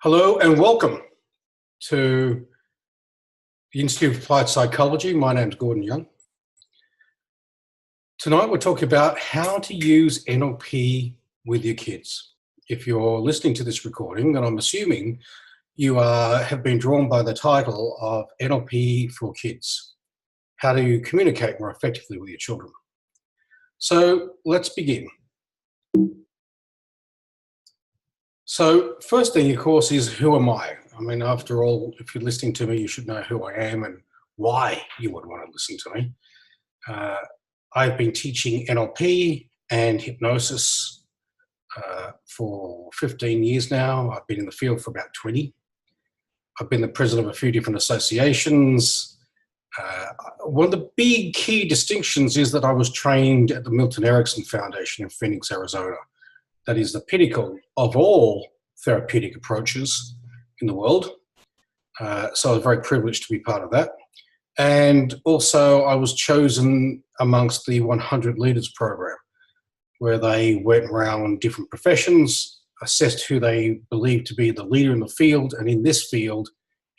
Hello and welcome to the Institute of Applied Psychology. My name's Gordon Young. Tonight we're talking about how to use NLP with your kids. If you're listening to this recording, then I'm assuming you have been drawn by the title of NLP for Kids, how to communicate more effectively with your children. So let's begin. So first thing, of course, is who am I? I mean, after all, if you're listening to me, you should know who I am and why you would want to listen to me. I've been teaching NLP and hypnosis for 15 years now. I've been in the field for about 20. I've been the president of a few different associations. One of the big key distinctions is that I was trained at the Milton Erickson Foundation in Phoenix, Arizona. That is the pinnacle of all therapeutic approaches in the world. So I was very privileged to be part of that. And also I was chosen amongst the 100 Leaders program, where they went around different professions, assessed who they believed to be the leader in the field, and in this field,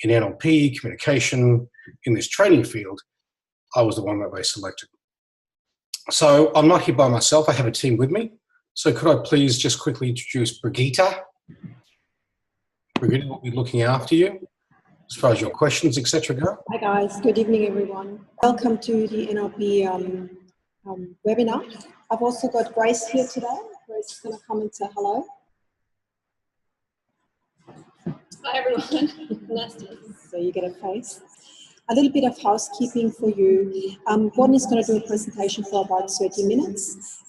in NLP, communication, in this training field, I was the one that they selected. So I'm not here by myself, I have a team with me. So could I please just quickly introduce Brigitte? Brigitte will be looking after you as far as your questions, etc. go. Hi guys, good evening everyone. Welcome to the NLP webinar. I've also got Grace here today. Grace is going to come and say hello. Hi everyone, nice to meet you. So you get a face. A little bit of housekeeping for you. Gordon is going to do a presentation for about 30 minutes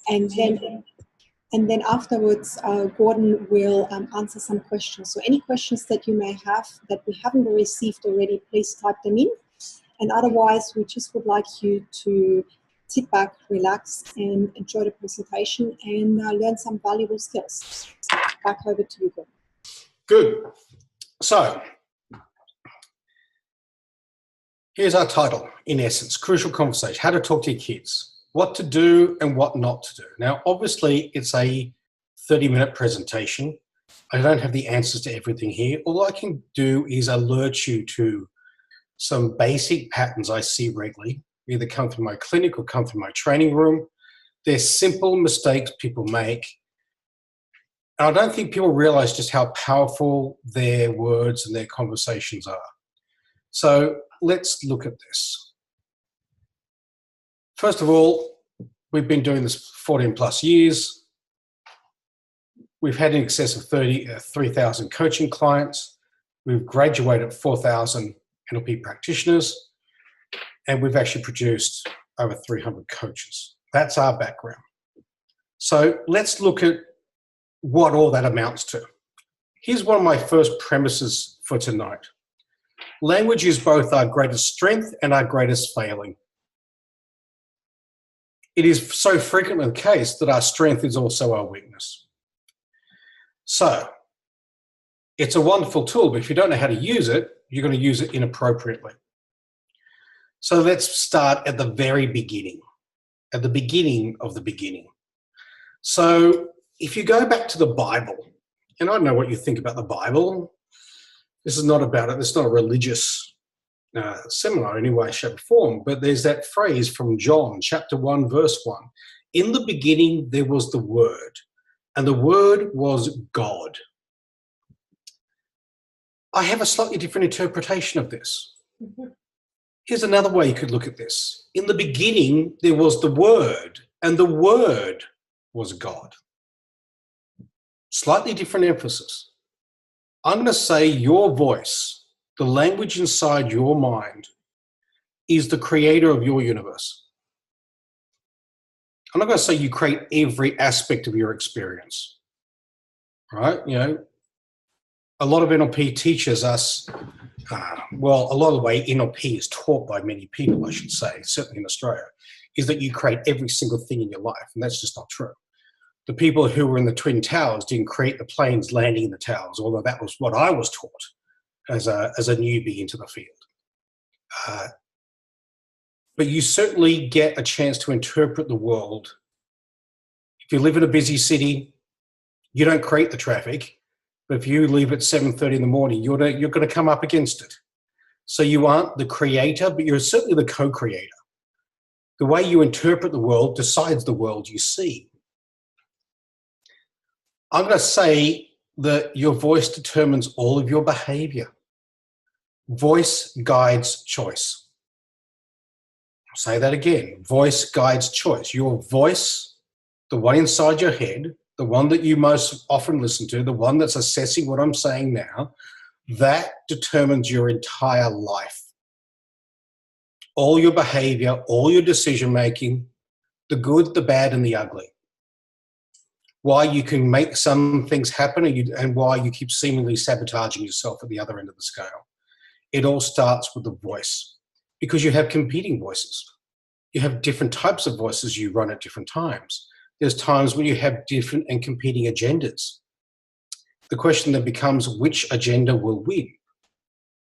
and then afterwards, Gordon will answer some questions. So any questions that you may have that we haven't received already, please type them in. And otherwise, we just would like you to sit back, relax, and enjoy the presentation and learn some valuable skills. Back over to you, Gordon. Good. So, here's our title, in essence, Crucial Conversation, how to talk to your kids. What to do and what not to do. Now, obviously, it's a 30-minute presentation. I don't have the answers to everything here. All I can do is alert you to some basic patterns I see regularly, either come through my clinic or come through my training room. They're simple mistakes people make. And I don't think people realize just how powerful their words and their conversations are. So let's look at this. First of all, we've been doing this 14 plus years. We've had in excess of 3,000 coaching clients. We've graduated 4,000 NLP practitioners, and we've actually produced over 300 coaches. That's our background. So let's look at what all that amounts to. Here's one of my first premises for tonight. Language is both our greatest strength and our greatest failing. It is so frequently the case that our strength is also our weakness. So, it's a wonderful tool, but if you don't know how to use it, you're going to use it inappropriately. So let's start at the very beginning, at the beginning of the beginning. So, if you go back to the Bible, and I don't know what you think about the Bible, this is not about it, it's not a religious seminar in any way, shape, or form, but there's that phrase from John, chapter 1, verse 1. In the beginning, there was the Word, and the Word was God. I have a slightly different interpretation of this. Here's another way you could look at this. In the beginning, there was the Word, and the Word was God. Slightly different emphasis. I'm going to say your voice, the language inside your mind, is the creator of your universe. I'm not going to say you create every aspect of your experience, right? You know, a lot of NLP teaches us, well, a lot of the way NLP is taught by many people, I should say, certainly in Australia, is that you create every single thing in your life, and that's just not true. The people who were in the Twin Towers didn't create the planes landing in the towers, although that was what I was taught as a newbie into the field. But you certainly get a chance to interpret the world. If you live in a busy city, you don't create the traffic, But if you leave at 7:30 in the morning, you're going to come up against it. So you aren't the creator, but you're certainly the co-creator. The way you interpret the world decides the world you see. I'm going to say that your voice determines all of your behavior. Voice guides choice. I'll say that again. Voice guides choice. Your voice, the one inside your head, the one that you most often listen to, the one that's assessing what I'm saying now, that determines your entire life. All your behavior, all your decision-making, the good, the bad, and the ugly. Why you can make some things happen and why you keep seemingly sabotaging yourself at the other end of the scale. It all starts with the voice, because you have competing voices. You have different types of voices you run at different times. There's times when you have different and competing agendas. The question then becomes, which agenda will win?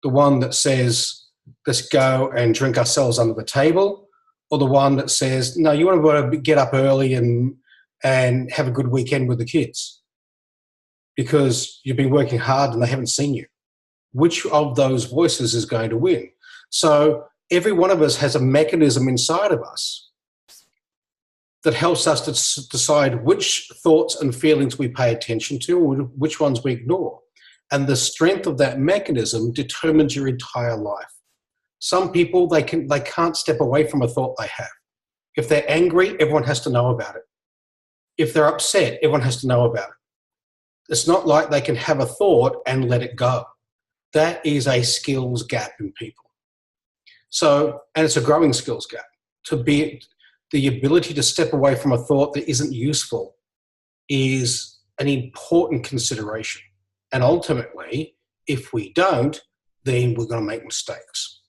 The one that says, let's go and drink ourselves under the table, or the one that says, no, you want to get up early and have a good weekend with the kids because you've been working hard and they haven't seen you. Which of those voices is going to win? So every one of us has a mechanism inside of us that helps us to decide which thoughts and feelings we pay attention to or which ones we ignore. And the strength of that mechanism determines your entire life. Some people, they can't step away from a thought they have. If they're angry, everyone has to know about it. If they're upset, everyone has to know about it. It's not like they can have a thought and let it go. That is a skills gap in people. So, and it's a growing skills gap. To be the ability to step away from a thought that isn't useful is an important consideration. And ultimately, if we don't, then we're going to make mistakes.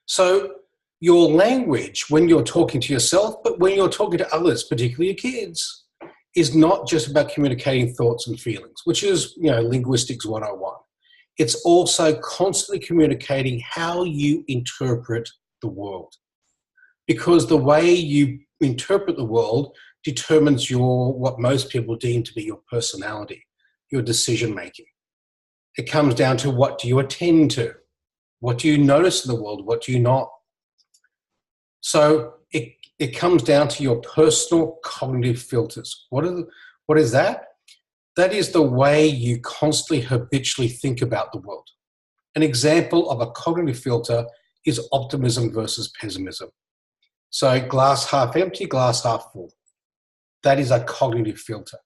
So your language, when you're talking to yourself, but when you're talking to others, particularly your kids, is not just about communicating thoughts and feelings, which is, linguistics 101. It's also constantly communicating how you interpret the world. Because the way you interpret the world determines what most people deem to be your personality, your decision-making. It comes down to, what do you attend to? What do you notice in the world? What do you not? So it comes down to your personal cognitive filters. What is that? That is the way you constantly habitually think about the world. An example of a cognitive filter is optimism versus pessimism. So glass half empty, glass half full. That is a cognitive filter.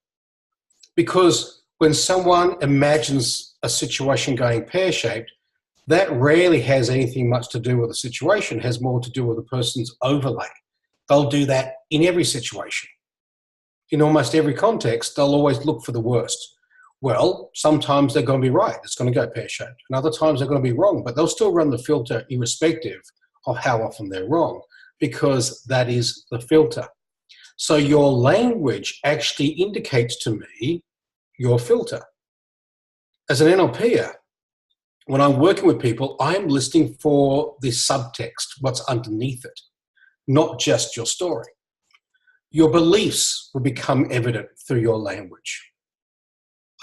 Because when someone imagines a situation going pear-shaped, that rarely has anything much to do with the situation. It has more to do with the person's overlay. They'll do that in every situation. In almost every context, they'll always look for the worst. Well, sometimes they're going to be right. It's going to go pear-shaped. And other times they're going to be wrong. But they'll still run the filter irrespective of how often they're wrong, because that is the filter. So your language actually indicates to me your filter. As an NLPer, when I'm working with people, I'm listening for the subtext, what's underneath it, not just your story. Your beliefs will become evident through your language.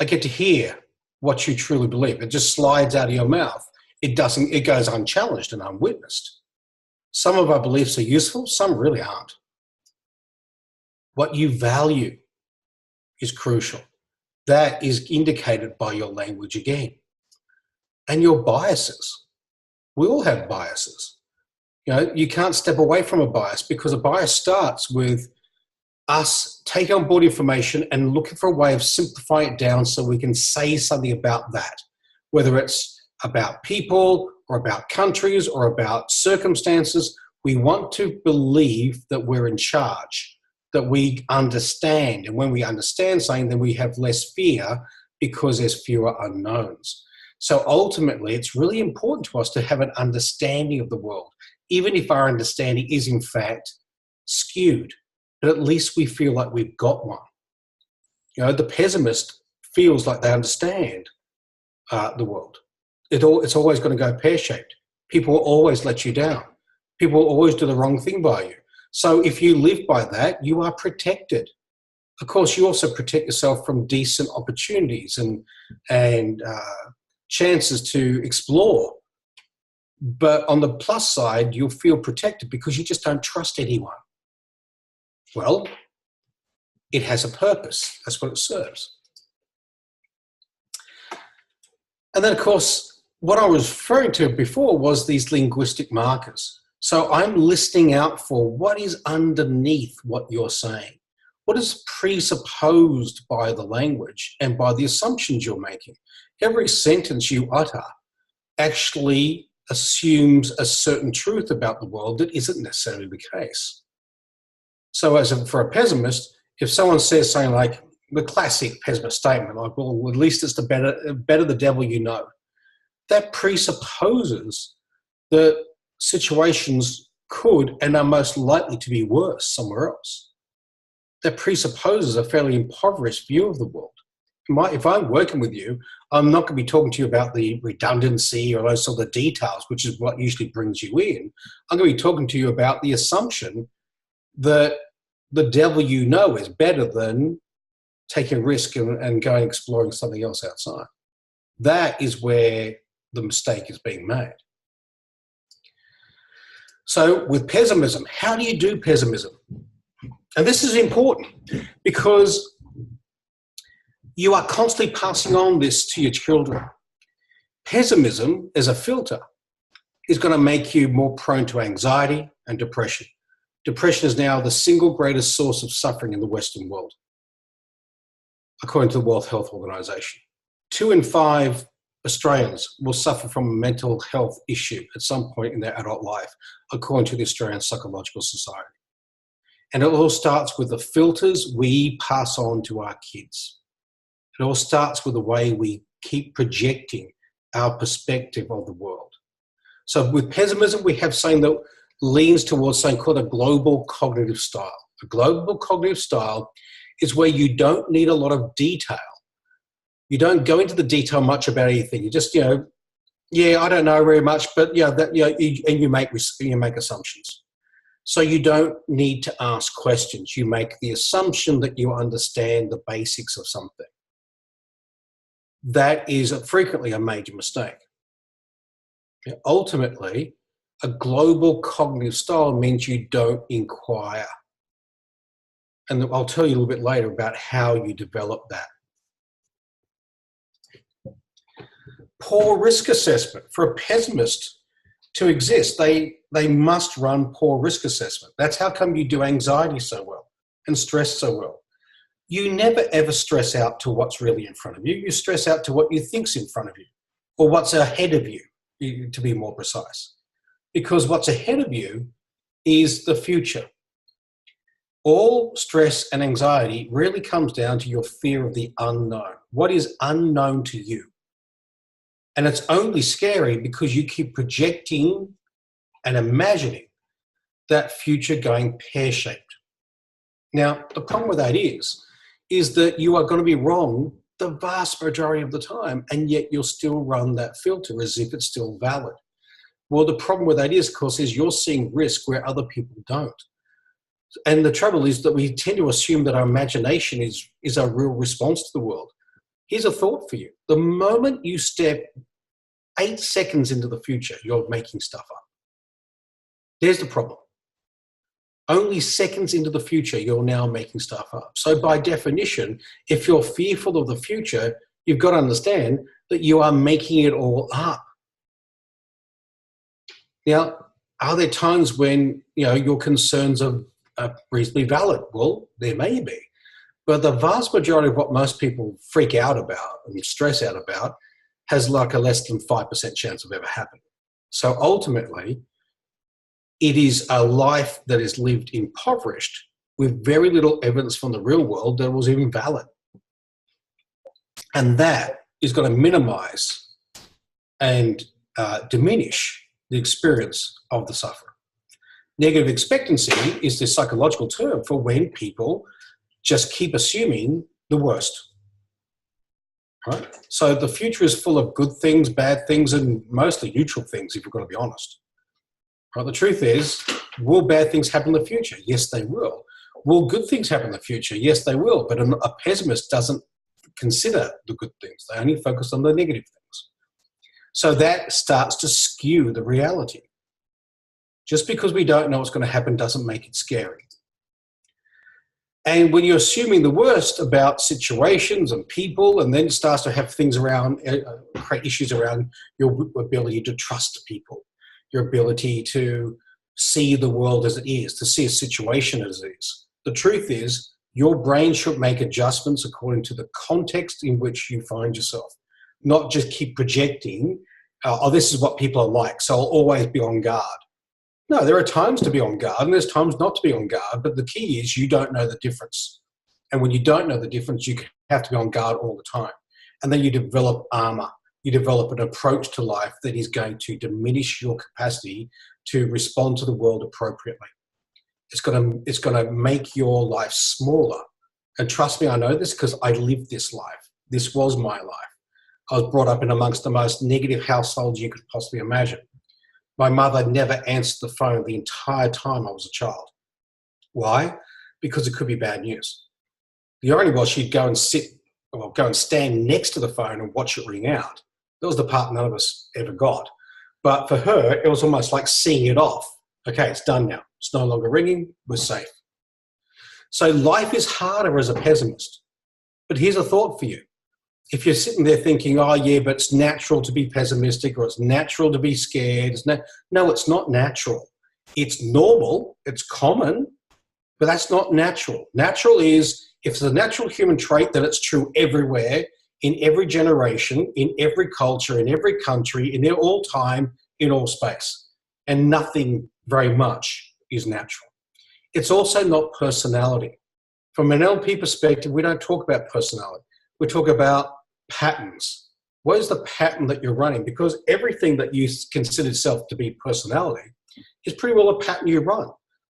I get to hear what you truly believe. It just slides out of your mouth. It goes unchallenged and unwitnessed. Some of our beliefs are useful, some really aren't. What you value is crucial. That is indicated by your language again. And your biases. We all have biases. You can't step away from a bias, because a bias starts with us taking on board information and looking for a way of simplifying it down so we can say something about that, whether it's about people or about countries or about circumstances. We want to believe that we're in charge, that we understand. And when we understand something, then we have less fear because there's fewer unknowns. So ultimately, it's really important to us to have an understanding of the world, even if our understanding is in fact skewed. But at least we feel like we've got one. The pessimist feels like they understand the world. It's always going to go pear-shaped. People will always let you down. People will always do the wrong thing by you. So if you live by that, you are protected. Of course, you also protect yourself from decent opportunities and chances to explore. But on the plus side, you'll feel protected because you just don't trust anyone. Well, it has a purpose. That's what it serves. And then, of course, what I was referring to before was these linguistic markers. So I'm listening out for what is underneath what you're saying. What is presupposed by the language and by the assumptions you're making? Every sentence you utter actually assumes a certain truth about the world that isn't necessarily the case. So for a pessimist, if someone says something like the classic pessimist statement, like, well, at least it's the better the devil you know, that presupposes that situations could and are most likely to be worse somewhere else. That presupposes a fairly impoverished view of the world. If I'm working with you, I'm not going to be talking to you about the redundancy or those sort of details, which is what usually brings you in. I'm going to be talking to you about the assumption that the devil you know is better than taking a risk and going exploring something else outside. That is where the mistake is being made. So with pessimism, how do you do pessimism? And this is important because you are constantly passing on this to your children. Pessimism as a filter is going to make you more prone to anxiety and depression. Depression is now the single greatest source of suffering in the Western world, according to the World Health Organization. 2 in 5 Australians will suffer from a mental health issue at some point in their adult life, according to the Australian Psychological Society. And it all starts with the filters we pass on to our kids. It all starts with the way we keep projecting our perspective of the world. So with pessimism, we have something that leans towards something called a global cognitive style. A global cognitive style is where you don't need a lot of detail. You don't go into the detail much about anything. You just, yeah, I don't know very much, but and you make assumptions. So you don't need to ask questions. You make the assumption that you understand the basics of something. That is frequently a major mistake. Ultimately, a global cognitive style means you don't inquire. And I'll tell you a little bit later about how you develop that. Poor risk assessment. For a pessimist to exist, they must run poor risk assessment. That's how come you do anxiety so well and stress so well. You never ever stress out to what's really in front of you. You stress out to what you think's in front of you, or what's ahead of you, to be more precise. Because what's ahead of you is the future. All stress and anxiety really comes down to your fear of the unknown. What is unknown to you? And it's only scary because you keep projecting and imagining that future going pear-shaped. Now, the problem with that is that you are going to be wrong the vast majority of the time, and yet you'll still run that filter as if it's still valid. Well, the problem with that is, of course, is you're seeing risk where other people don't. And the trouble is that we tend to assume that our imagination is our real response to the world. Here's a thought for you. The moment you step 8 seconds into the future, you're making stuff up. There's the problem. Only seconds into the future, you're now making stuff up. So by definition, if you're fearful of the future, you've got to understand that you are making it all up. Now, are there times when your concerns are reasonably valid? Well, there may be. But the vast majority of what most people freak out about and stress out about has like a less than 5% chance of ever happening. So ultimately, it is a life that is lived impoverished with very little evidence from the real world that it was even valid. And that is going to minimize and diminish the experience of the sufferer. Negative expectancy is the psychological term for when people just keep assuming the worst. Right? So the future is full of good things, bad things, and mostly neutral things, if you're going to be honest. Right? The truth is, will bad things happen in the future? Yes, they will. Will good things happen in the future? Yes, they will. But a pessimist doesn't consider the good things. They only focus on the negative things. So that starts to skew the reality. Just because we don't know what's going to happen doesn't make it scary. And when you're assuming the worst about situations and people, and then it starts to have things around, create issues around your ability to trust people, your ability to see the world as it is, to see a situation as it is. The truth is, your brain should make adjustments according to the context in which you find yourself, not just keep projecting, oh, this is what people are like, so I'll always be on guard. No, there are times to be on guard and there's times not to be on guard, but the key is you don't know the difference. And when you don't know the difference, you have to be on guard all the time. And then you develop armor. You develop an approach to life that is going to diminish your capacity to respond to the world appropriately. It's going to make your life smaller. And trust me, I know this because I lived this life. This was my life. I was brought up in amongst the most negative households you could possibly imagine. My mother never answered the phone the entire time I was a child. Why? Because it could be bad news. The irony was she'd go and stand next to the phone and watch it ring out. That was the part none of us ever got. But for her, it was almost like seeing it off. Okay, it's done now. It's no longer ringing. We're safe. So life is harder as a pessimist. But here's a thought for you. If you're sitting there thinking, oh yeah, but it's natural to be pessimistic or it's natural to be scared. No, it's not natural. It's normal, it's common, but that's not natural. Natural is, if it's a natural human trait, then it's true everywhere, in every generation, in every culture, in every country, in all time, in all space. And nothing very much is natural. It's also not personality. From an NLP perspective, we don't talk about personality. We talk about patterns. What is the pattern that you're running? Because everything that you consider yourself to be personality is pretty well a pattern you run.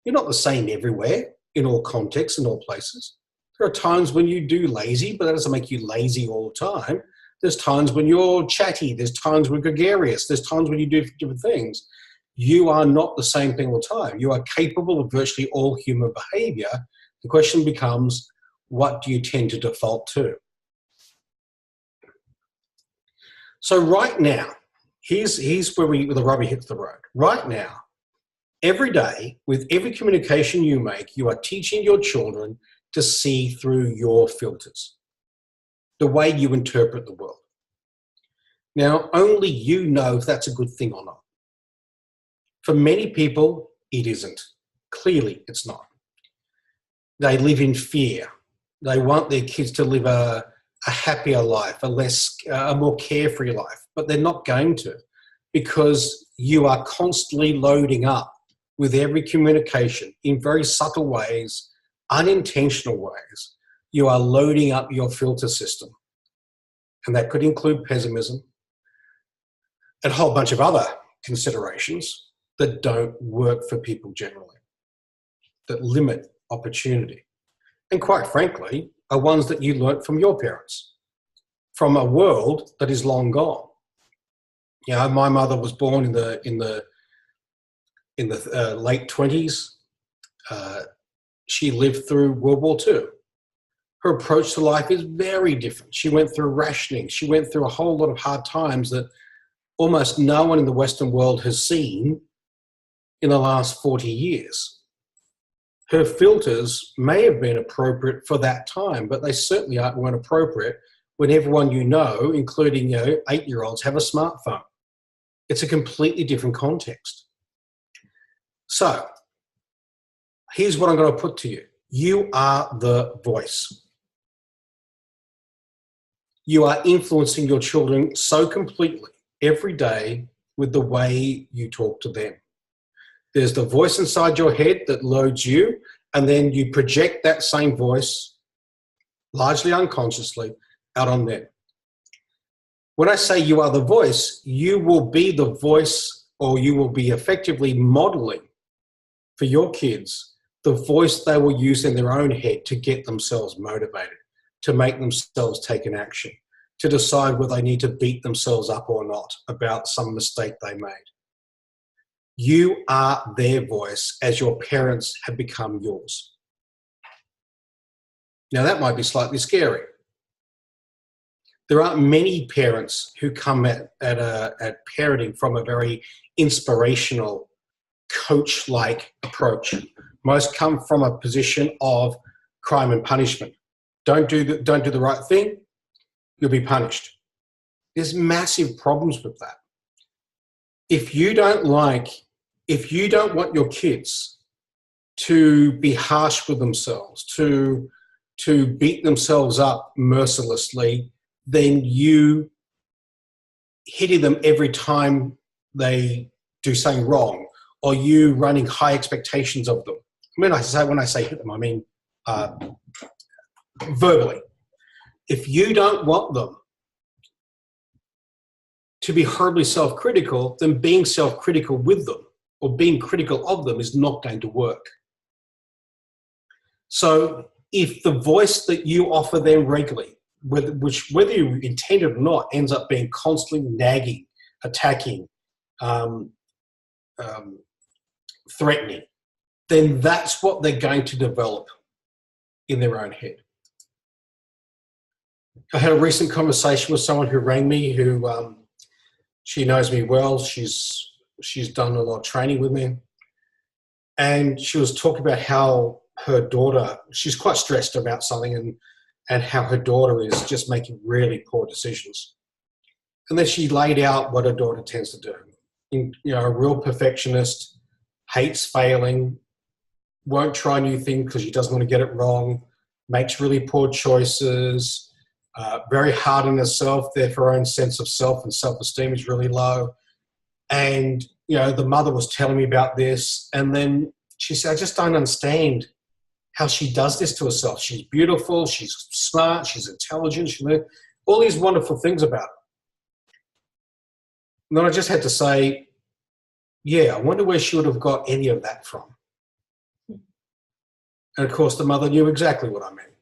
You're not the same everywhere, in all contexts, in all places. There are times when you do lazy, but that doesn't make you lazy all the time. There's times when you're chatty. There's times when you're gregarious. There's times when you do different things. You are not the same thing all the time. You are capable of virtually all human behavior. The question becomes, what do you tend to default to? So right now, here's where the rubber hits the road. Right now, every day, with every communication you make, you are teaching your children to see through your filters, the way you interpret the world. Now, only you know if that's a good thing or not. For many people, it isn't. Clearly, it's not. They live in fear. They want their kids to live a happier life, a more carefree life, but they're not going to, because you are constantly loading up with every communication in very subtle ways, unintentional ways. You are loading up your filter system, and that could include pessimism and a whole bunch of other considerations that don't work for people generally, that limit opportunity, and quite frankly, are ones that you learnt from your parents, from a world that is long gone. You know, my mother was born in the late 20s. She lived through World War II. Her approach to life is very different. She went through rationing. She went through a whole lot of hard times that almost no one in the Western world has seen in the last 40 years. Her filters may have been appropriate for that time, but they certainly weren't appropriate when everyone you know, including 8-year-olds, have a smartphone. It's a completely different context. So, here's what I'm going to put to you. You are the voice. You are influencing your children so completely every day with the way you talk to them. There's the voice inside your head that loads you, and then you project that same voice, largely unconsciously, out on them. When I say you are the voice, you will be the voice, or you will be effectively modeling for your kids the voice they will use in their own head to get themselves motivated, to make themselves take an action, to decide whether they need to beat themselves up or not about some mistake they made. You are their voice as your parents have become yours. Now, that might be slightly scary. There aren't many parents who come at parenting from a very inspirational, coach-like approach. Most come from a position of crime and punishment. Don't do the right thing, you'll be punished. There's massive problems with that. If you don't want your kids to be harsh with themselves, to beat themselves up mercilessly, then you hitting them every time they do something wrong, or you running high expectations of them. When I say hit them, I mean verbally. If you don't want them to be horribly self-critical, then being self-critical with them or being critical of them is not going to work. So if the voice that you offer them regularly, whether you intend it or not, ends up being constantly nagging, attacking, threatening, then that's what they're going to develop in their own head. I had a recent conversation with someone who rang me who she knows me well. She's done a lot of training with me. And she was talking about how her daughter, she's quite stressed about something and how her daughter is just making really poor decisions. And then she laid out what her daughter tends to do. A real perfectionist, hates failing, won't try new things because she doesn't want to get it wrong, makes really poor choices, very hard on herself, therefore her own sense of self and self-esteem is really low. And, the mother was telling me about this, and then she said, I just don't understand how she does this to herself. She's beautiful, she's smart, she's intelligent, she knows all these wonderful things about her. And then I just had to say, yeah, I wonder where she would have got any of that from. And of course, the mother knew exactly what I meant,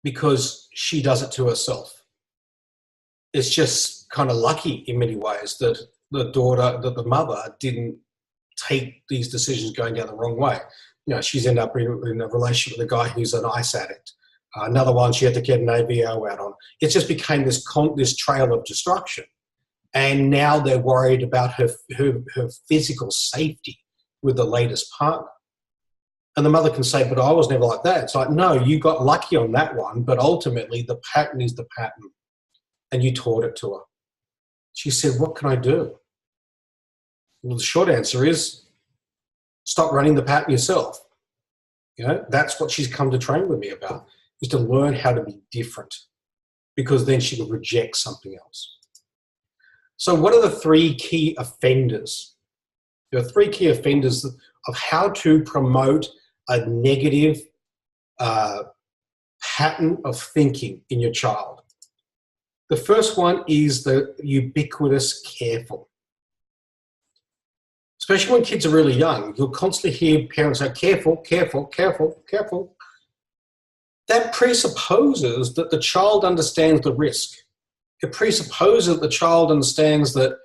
because she does it to herself. It's just kind of lucky in many ways that the mother didn't take these decisions going down the wrong way. She's ended up in a relationship with a guy who's an ice addict. Another one she had to get an AVO out on. It just became this trail of destruction. And now they're worried about her physical safety with the latest partner. And the mother can say, but I was never like that. It's like, no, you got lucky on that one, but ultimately the pattern is the pattern. And you taught it to her. She said, what can I do? Well, the short answer is stop running the pattern yourself. That's what she's come to train with me about, is to learn how to be different, because then she will reject something else. So what are the three key offenders? There are three key offenders of how to promote a negative pattern of thinking in your child. The first one is the ubiquitous careful. Especially when kids are really young, you'll constantly hear parents say, careful, careful, careful, careful. That presupposes that the child understands the risk. It presupposes that the child understands that,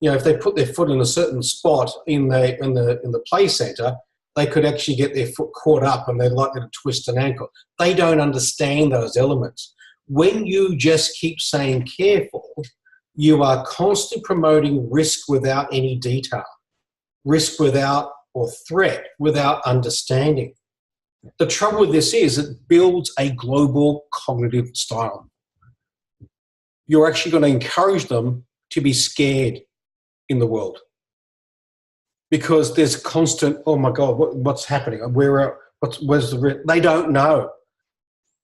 if they put their foot in a certain spot in the play centre, they could actually get their foot caught up and they're likely to twist an ankle. They don't understand those elements. When you just keep saying careful, you are constantly promoting risk without any detail, risk without or threat without understanding. The trouble with this is it builds a global cognitive style. You're actually going to encourage them to be scared in the world, because there's constant, oh my God, what's happening? Where's the risk? They don't know.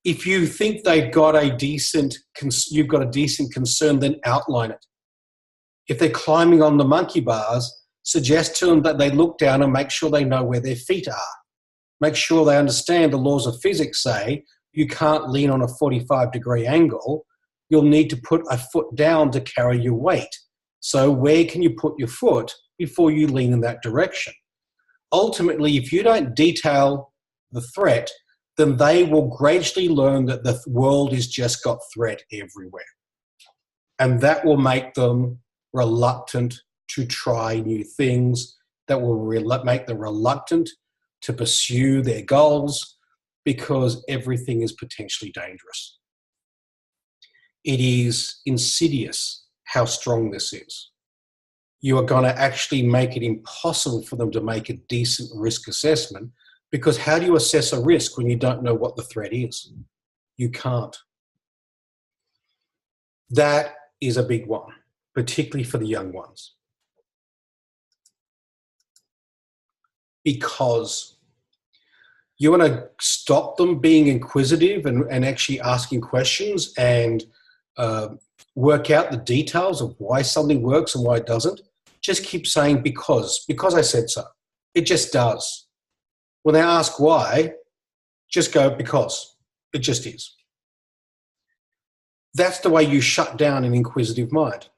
If you think they've got you've got a decent concern, then outline it. If they're climbing on the monkey bars, suggest to them that they look down and make sure they know where their feet are. Make sure they understand the laws of physics say you can't lean on a 45-degree angle. You'll need to put a foot down to carry your weight. So where can you put your foot before you lean in that direction? Ultimately, if you don't detail the threat, then they will gradually learn that the world has just got threat everywhere. And that will make them reluctant to try new things, that will make them reluctant to pursue their goals, because everything is potentially dangerous. It is insidious how strong this is. You are going to actually make it impossible for them to make a decent risk assessment, because how do you assess a risk when you don't know what the threat is? You can't. That is a big one, particularly for the young ones. Because you want to stop them being inquisitive and actually asking questions and work out the details of why something works and why it doesn't. Just keep saying because I said so. It just does. When they ask why, just go because. It just is. That's the way you shut down an inquisitive mind.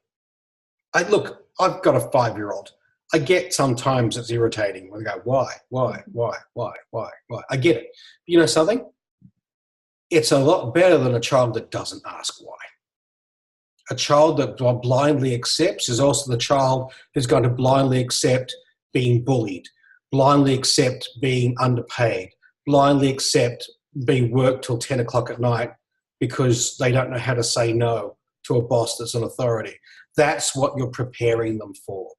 Look, I've got a 5-year-old. I get sometimes it's irritating when they go, why? I get it. You know something? It's a lot better than a child that doesn't ask why. A child that blindly accepts is also the child who's going to blindly accept being bullied, blindly accept being underpaid, blindly accept being worked till 10 o'clock at night because they don't know how to say no to a boss that's an authority. That's what you're preparing them for.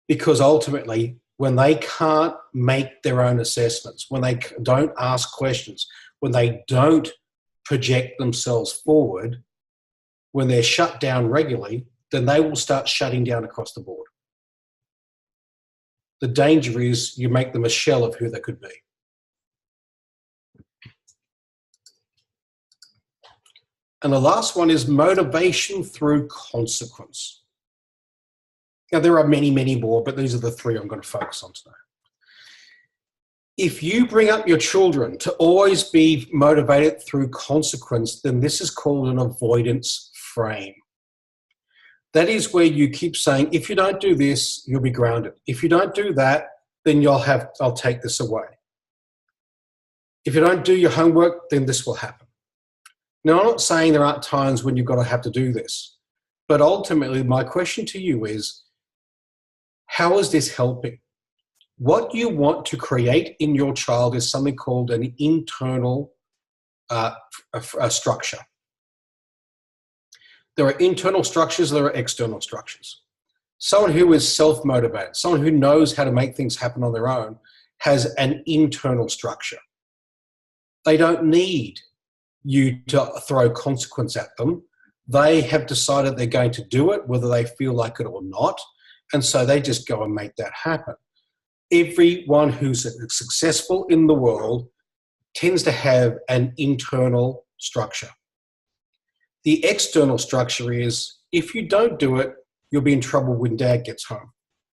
Because ultimately, when they can't make their own assessments, when they don't ask questions, when they don't project themselves forward, when they're shut down regularly, then they will start shutting down across the board. The danger is you make them a shell of who they could be. And the last one is motivation through consequence. Now, there are many, many more, but these are the 3 I'm going to focus on today. If you bring up your children to always be motivated through consequence, then this is called an avoidance frame. That is where you keep saying, if you don't do this, you'll be grounded. If you don't do that, then I'll take this away. If you don't do your homework, then this will happen. Now, I'm not saying there aren't times when you've got to have to do this, but ultimately my question to you is, how is this helping? What you want to create in your child is something called an internal structure. There are internal structures, there are external structures. Someone who is self-motivated, someone who knows how to make things happen on their own, has an internal structure. They don't need you to throw consequence at them. They have decided they're going to do it, whether they feel like it or not, and so they just go and make that happen. Everyone who's successful in the world tends to have an internal structure. The external structure is, if you don't do it, you'll be in trouble when dad gets home.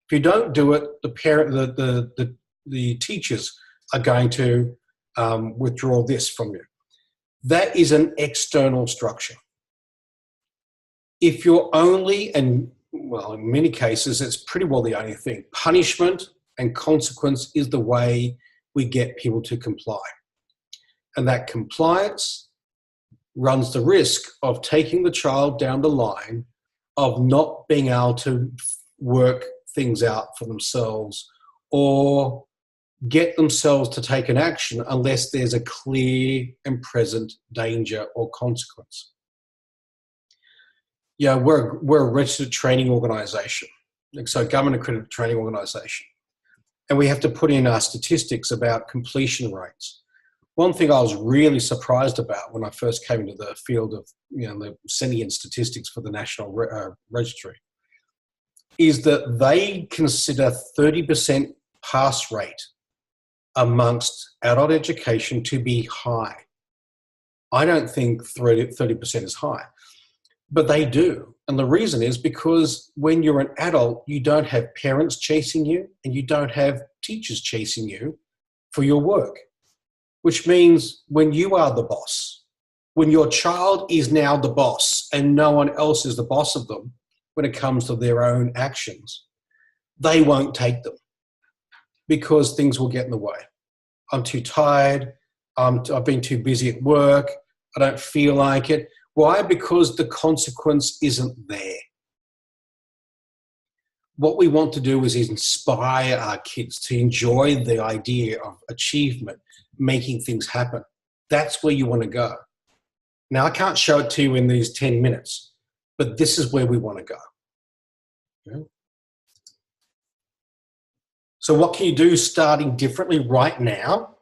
If you don't do it, the teachers are going to withdraw this from you. That is an external structure. If you're only, and well, in many cases, it's pretty well the only thing, punishment and consequence is the way we get people to comply. And that compliance runs the risk of taking the child down the line of not being able to work things out for themselves or get themselves to take an action unless there's a clear and present danger or consequence. Yeah, we're a registered training organisation, so government accredited training organisation. And we have to put in our statistics about completion rates. One thing I was really surprised about when I first came into the field of the sending in statistics for the National Registry is that they consider 30% pass rate amongst adult education to be high. I don't think 30% is high, but they do. And the reason is because when you're an adult, you don't have parents chasing you and you don't have teachers chasing you for your work, which means when you are the boss, when your child is now the boss and no one else is the boss of them when it comes to their own actions, they won't take them because things will get in the way. I'm too tired. I've been too busy at work. I don't feel like it. Why? Because the consequence isn't there. What we want to do is inspire our kids to enjoy the idea of achievement making things happen. That's where you want to go. Now, I can't show it to you in these 10 minutes, but this is where we want to go. Okay? So what can you do starting differently right now?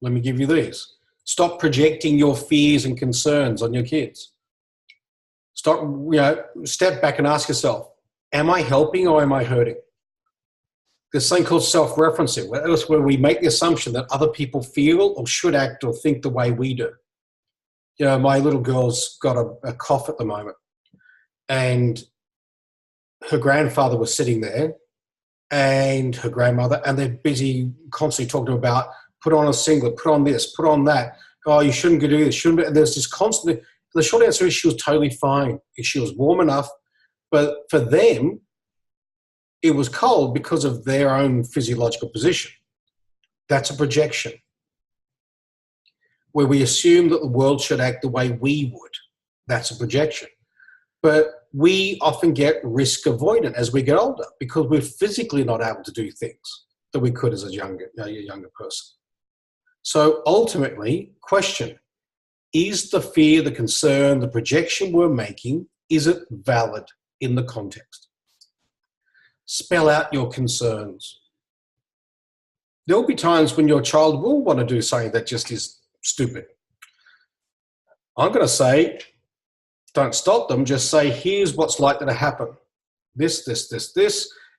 Let me give you these. Stop projecting your fears and concerns on your kids. Step back and ask yourself, am I helping or am I hurting? There's something called self-referencing, where we make the assumption that other people feel or should act or think the way we do. My little girl's got a cough at the moment, and her grandfather was sitting there and her grandmother, and they're busy constantly talking about put on a singlet, put on this, put on that. Oh, you shouldn't do this, shouldn't be. And there's this constant. The short answer is she was totally fine. She was warm enough, but for them, it was cold because of their own physiological position. That's a projection, where we assume that the world should act the way we would. That's a projection. But we often get risk avoidant as we get older because we're physically not able to do things that we could as a younger person. So ultimately, question, is the fear, the concern, the projection we're making, is it valid in the context? Spell out your concerns. There will be times when your child will want to do something that just is stupid. I'm going to say, don't stop them, just say, here's what's likely to happen. This,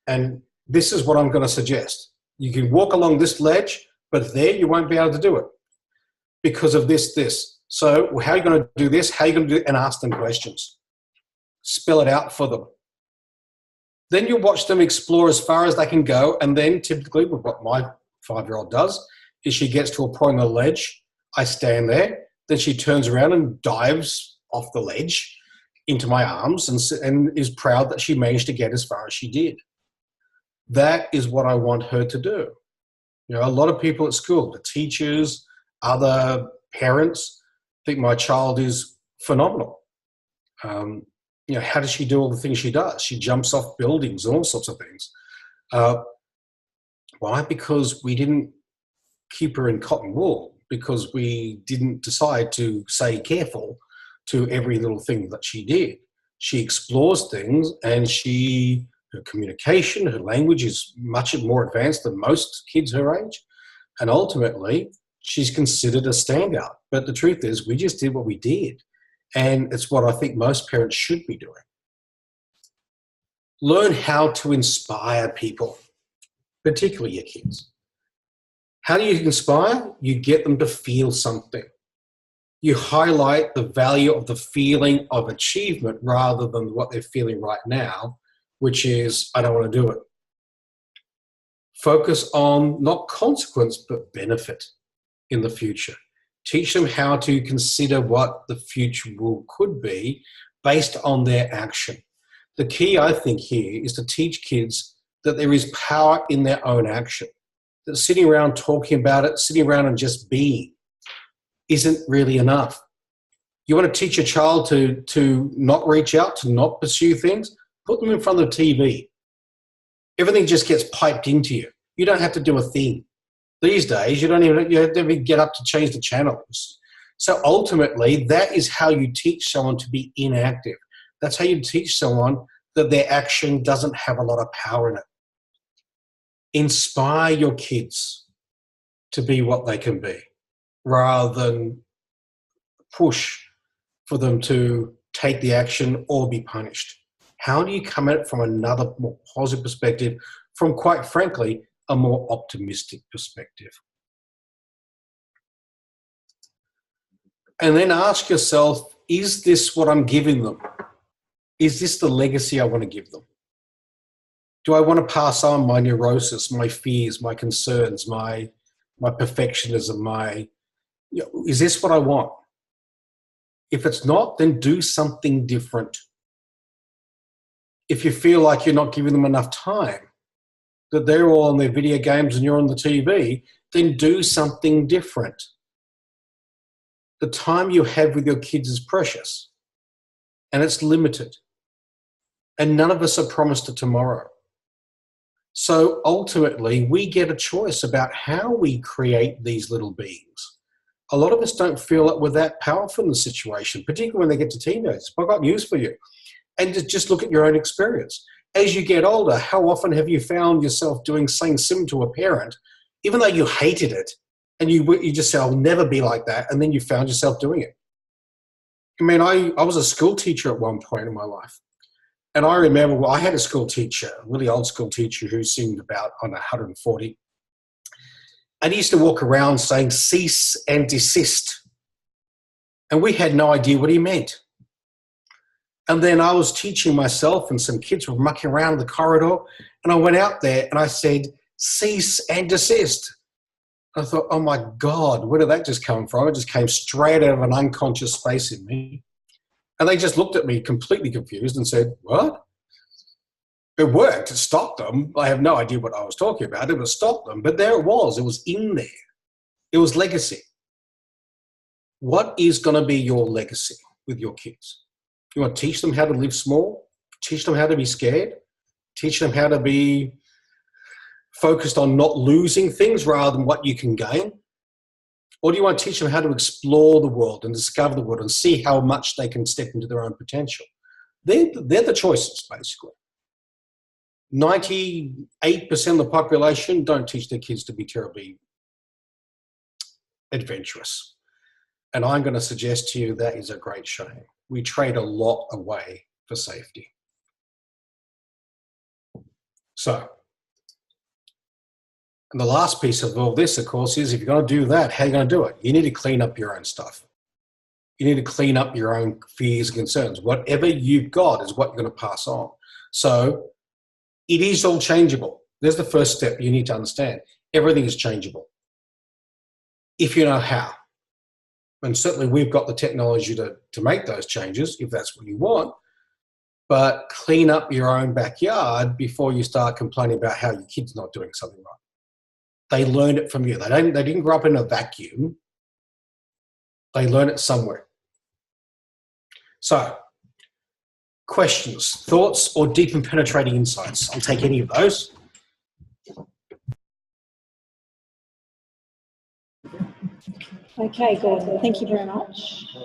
and this is what I'm going to suggest. You can walk along this ledge, but there you won't be able to do it because of this. So how are you going to do this? How are you going to do it? And ask them questions. Spell it out for them. Then you watch them explore as far as they can go, and then typically what my 5-year-old does is she gets to a point on the ledge, I stand there, then she turns around and dives off the ledge into my arms and is proud that she managed to get as far as she did. That is what I want her to do. A lot of people at school, the teachers, other parents, think my child is phenomenal. How does she do all the things she does? She jumps off buildings and all sorts of things. Why? Because we didn't keep her in cotton wool, because we didn't decide to say careful to every little thing that she did. She explores things, and her communication, her language is much more advanced than most kids her age. And ultimately, she's considered a standout. But the truth is, we just did what we did. And it's what I think most parents should be doing. Learn how to inspire people, particularly your kids. How do you inspire? You get them to feel something. You highlight the value of the feeling of achievement rather than what they're feeling right now, which is, I don't want to do it. Focus on not consequence, but benefit in the future. Teach them how to consider what the future could be based on their action. The key, I think, here is to teach kids that there is power in their own action. That sitting around talking about it, sitting around and just being, isn't really enough. You want to teach a child to not reach out, to not pursue things, put them in front of the TV. Everything just gets piped into you. You don't have to do a thing. These days, you don't even get up to change the channels. So ultimately, that is how you teach someone to be inactive. That's how you teach someone that their action doesn't have a lot of power in it. Inspire your kids to be what they can be, rather than push for them to take the action or be punished. How do you come at it from another more positive perspective, from, quite frankly, a more optimistic perspective? And then ask yourself, is this what I'm giving them? Is this the legacy I want to give them? Do I want to pass on my neurosis, my fears, my concerns, my perfectionism, is this what I want? If it's not, then do something different. If you feel like you're not giving them enough time, that they're all on their video games and you're on the TV, then do something different. The time you have with your kids is precious, and it's limited. And none of us are promised a tomorrow. So ultimately, we get a choice about how we create these little beings. A lot of us don't feel that we're that powerful in the situation, particularly when they get to teenagers. But I've got news for you. And just look at your own experience. As you get older, how often have you found yourself doing something similar to a parent, even though you hated it, and you just said, I'll never be like that, and then you found yourself doing it? I mean, I was a school teacher at one point in my life. And I remember, well, I had a school teacher, a really old school teacher who seemed about 140. And he used to walk around saying, cease and desist. And we had no idea what he meant. And then I was teaching myself and some kids were mucking around the corridor. And I went out there and I said, cease and desist. I thought, oh my God, where did that just come from? It just came straight out of an unconscious space in me. And they just looked at me completely confused and said, what? It worked. It stopped them. I have no idea what I was talking about. It was stopped them. But there it was. It was in there. It was legacy. What is going to be your legacy with your kids? You want to teach them how to live small? Teach them how to be scared? Teach them how to be focused on not losing things rather than what you can gain? Or do you want to teach them how to explore the world and discover the world and see how much they can step into their own potential? They're the choices, basically. 98% of the population don't teach their kids to be terribly adventurous. And I'm going to suggest to you that is a great shame. We trade a lot away for safety. So, and the last piece of all this, of course, is if you're going to do that, how are you going to do it? You need to clean up your own stuff. You need to clean up your own fears and concerns. Whatever you've got is what you're going to pass on. So it is all changeable. There's the first step you need to understand. Everything is changeable if you know how. And certainly we've got the technology to make those changes if that's what you want. But clean up your own backyard before you start complaining about how your kid's not doing something right. They learned it from you. They didn't grow up in a vacuum. They learn it somewhere. So, questions, thoughts, or deep and penetrating insights? I'll take any of those. Okay, Gordon, thank you very much.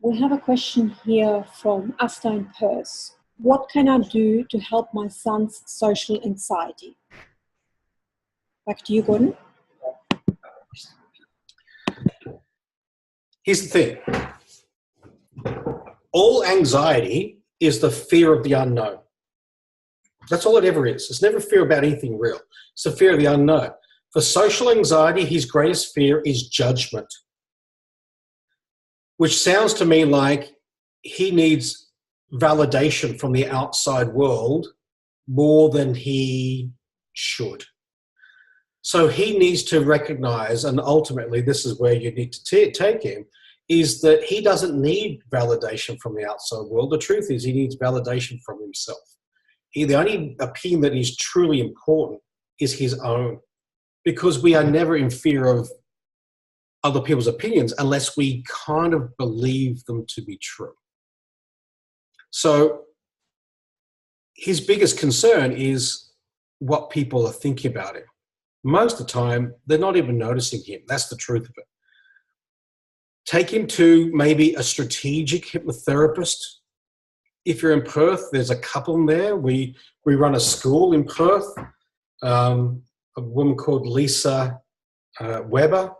We have a question here from Asta in Perth. What can I do to help my son's social anxiety? Back to you, Gordon. Here's the thing. All anxiety is the fear of the unknown. That's all it ever is. It's never fear about anything real. It's the fear of the unknown. For social anxiety, his greatest fear is judgment, which sounds to me like he needs validation from the outside world more than he should. So he needs to recognize, and ultimately this is where you need to take him, is that he doesn't need validation from the outside world. The truth is he needs validation from himself. The only opinion that is truly important is his own, because we are never in fear of other people's opinions unless we kind of believe them to be true. So his biggest concern is what people are thinking about him. Most of the time, they're not even noticing him. That's the truth of it. Take him to maybe a strategic hypnotherapist. If you're in Perth, there's a couple there. We run a school in Perth. A woman called Lisa Weber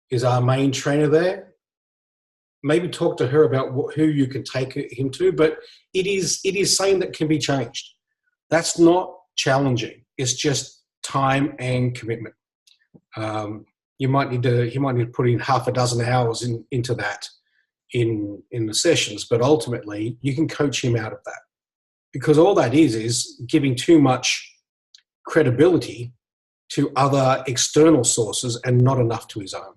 is our main trainer there. Maybe talk to her about who you can take him to, but it is something that can be changed. That's not challenging. It's just time and commitment. He might need to put in half a dozen hours into that in the sessions, but ultimately you can coach him out of that, because all that is giving too much credibility to other external sources and not enough to his own.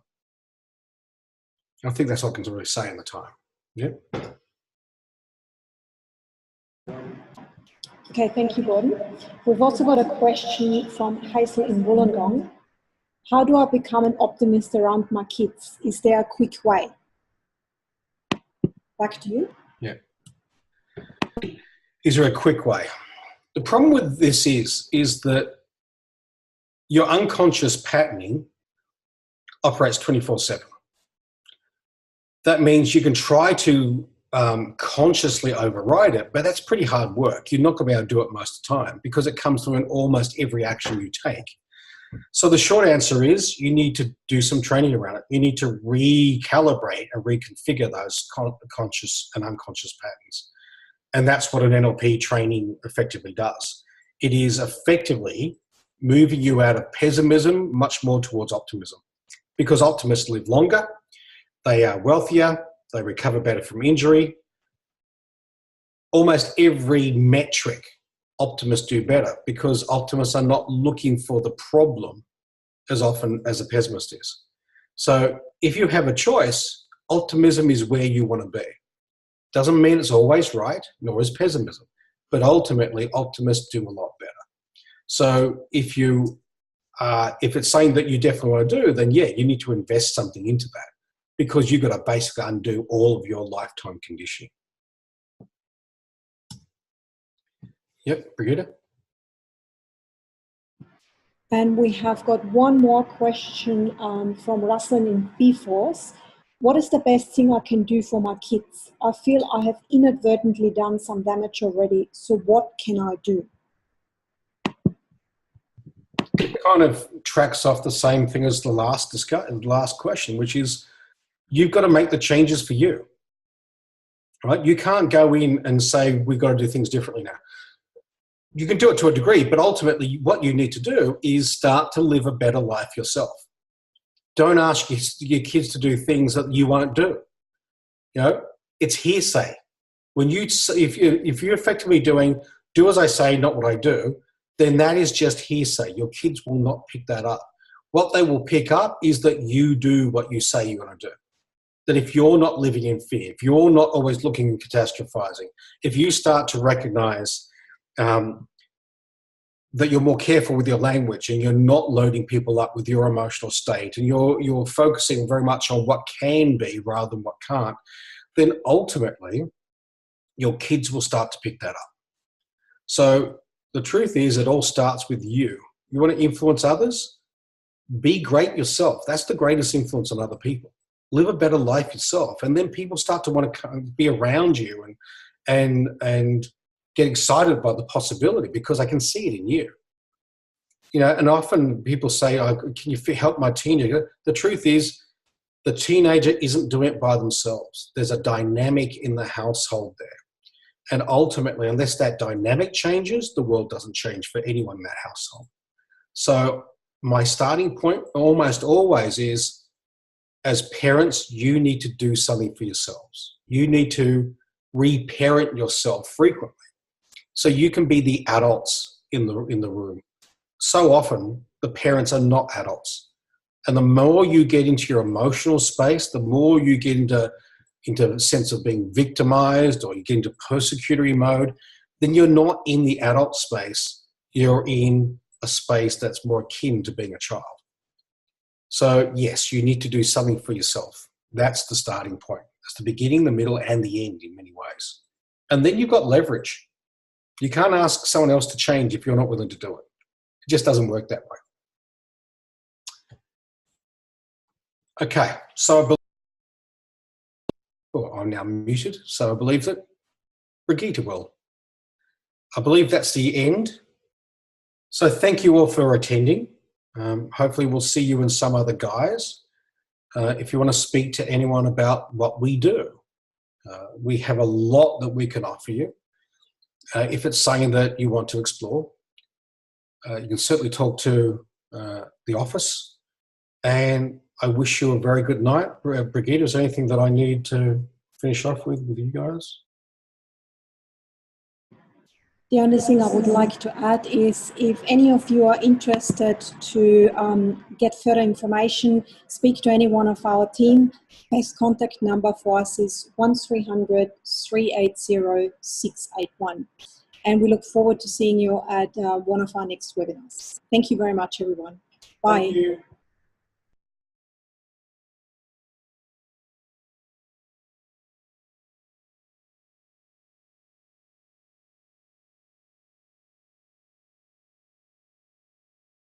I think that's all I can really say in the time. Yeah. Okay, thank you, Gordon. We've also got a question from Hazel in Wollongong. How do I become an optimist around my kids? Is there a quick way? Back to you. Yeah. Is there a quick way? The problem with this is that your unconscious patterning operates 24/7. That means you can try to consciously override it, but that's pretty hard work. You're not going to be able to do it most of the time because it comes through in almost every action you take. So the short answer is you need to do some training around it. You need to recalibrate and reconfigure those conscious and unconscious patterns. And that's what an NLP training effectively does. It is effectively moving you out of pessimism much more towards optimism, because optimists live longer, they are wealthier, they recover better from injury. Almost every metric, optimists do better because optimists are not looking for the problem as often as a pessimist is. So if you have a choice, optimism is where you want to be. Doesn't mean it's always right, nor is pessimism, but ultimately optimists do a lot better. So if it's something that you definitely want to do, then yeah, you need to invest something into that because you've got to basically undo all of your lifetime conditioning. Yep, Brigitte? And we have got one more question from Russell in B-Force. What is the best thing I can do for my kids? I feel I have inadvertently done some damage already, so what can I do? It kind of tracks off the same thing as the last question, which is you've got to make the changes for you, right? You can't go in and say, we've got to do things differently now. You can do it to a degree, but ultimately what you need to do is start to live a better life yourself. Don't ask your kids to do things that you won't do. You know, it's hearsay. If you're effectively doing, do as I say, not what I do, then that is just hearsay. Your kids will not pick that up. What they will pick up is that you do what you say you're going to do. That if you're not living in fear, if you're not always looking and catastrophizing, if you start to recognize that you're more careful with your language and you're not loading people up with your emotional state and you're focusing very much on what can be rather than what can't, then ultimately your kids will start to pick that up. So the truth is it all starts with you. You want to influence others? Be great yourself. That's the greatest influence on other people. Live a better life yourself. And then people start to want to be around you and get excited by the possibility because I can see it in you. You know, and often people say, oh, can you help my teenager? The truth is the teenager isn't doing it by themselves. There's a dynamic in the household there. And ultimately, unless that dynamic changes, the world doesn't change for anyone in that household. So my starting point almost always is, as parents, you need to do something for yourselves. You need to reparent yourself frequently so you can be the adults in the room. So often, the parents are not adults. And the more you get into your emotional space, the more you get into a sense of being victimized or you get into persecutory mode, then you're not in the adult space. You're in a space that's more akin to being a child. So yes, you need to do something for yourself. That's the starting point. That's the beginning, the middle, and the end in many ways. And then you've got leverage. You can't ask someone else to change if you're not willing to do it. It just doesn't work that way. Okay, so I'm now muted, so I believe that Brigitte will. I believe that's the end. So thank you all for attending. Hopefully we'll see you in some other guise. If you want to speak to anyone about what we do, we have a lot that we can offer you. If it's something that you want to explore, you can certainly talk to the office. And I wish you a very good night. Brigitte, is there anything that I need to finish off with you guys? The only thing I would like to add is if any of you are interested to get further information, speak to any one of our team. Best contact number for us is 1300 380 681. And we look forward to seeing you at one of our next webinars. Thank you very much, everyone. Bye. Thank you.